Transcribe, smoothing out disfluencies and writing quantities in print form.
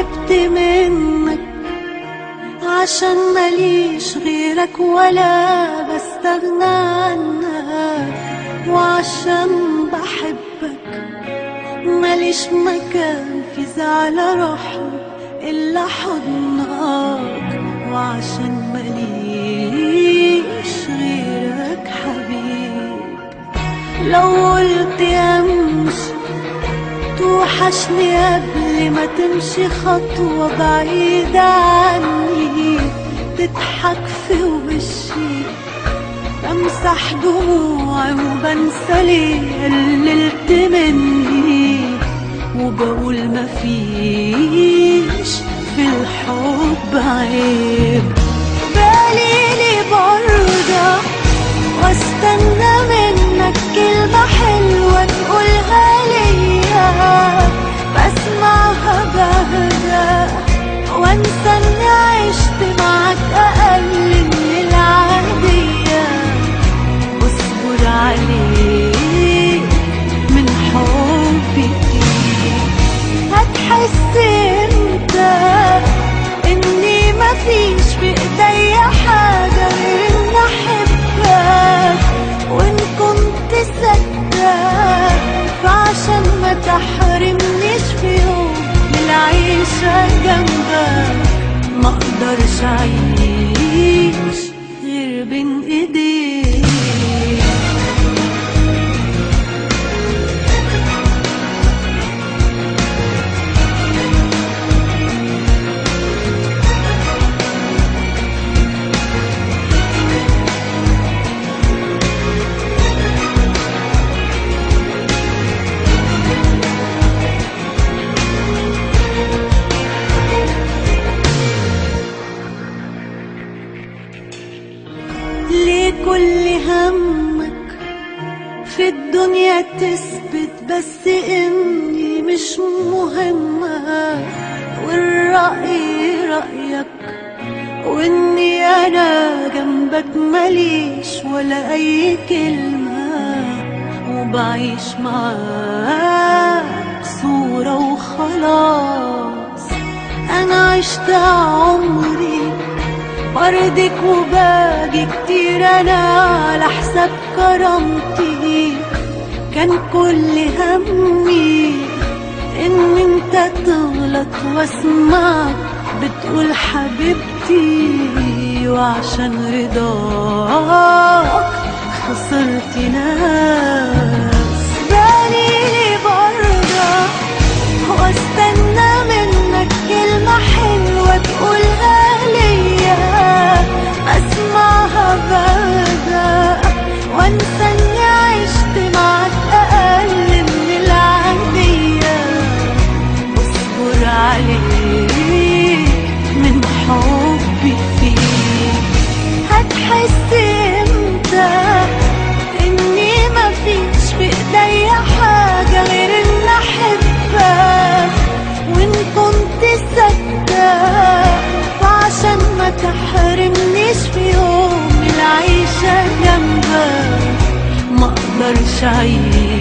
تعبت منك عشان ماليش غيرك ولا بستغنى عنك، وعشان بحبك ماليش مكان في زعل روحي إلا حضنك، وعشان ماليش غيرك حبيب. لو قلت امشي توحشني قبل ما تمشي خطوة بعيدة عني، تضحك في وشي بمسح دموعي وبنسى ليه قللت مني، وبقول مفيش في الحب عيب. باليلي برضه واستنى منك كلمة حلوة تقولها ليا، بسمعها بهدى وانسى اني عشت معاك اقل من العادية، واصبر عليك من حبي فيك. هتحس انت اني مفيش في ايديا حاجة غير اني احبك، وان كنت صدق فعشان ما تحرمنيش في يوم من العيشة جنبك، مقدرش اعيش غير بين ايديك. ليه كل همك في الدنيا تثبت بس اني مش مهمة، والرأي رأيك واني انا جنبك ماليش ولا اي كلمة، وبعيش معاك صورة وخلاص. انا عشت عمري برضك وباجي كتير انا على حساب كرامتي، كان كل همي ان انت تغلط واسمعك بتقول حبيبتي، وعشان رضاك خسرت ناس. باليلي برضه واستنى منك كلمة حلوة تقولها ليا، اسمعها بهدى وانسى اني عشت معاك اقل من العادية، واصبر عليك من حبي فيك. هتحس امتى اني مفيش في ايديا حاجة غير ان احبك، وان كنت صدق فعشان ما تحرمنيش في يوم العيشة جنبك، مقدرش اعيش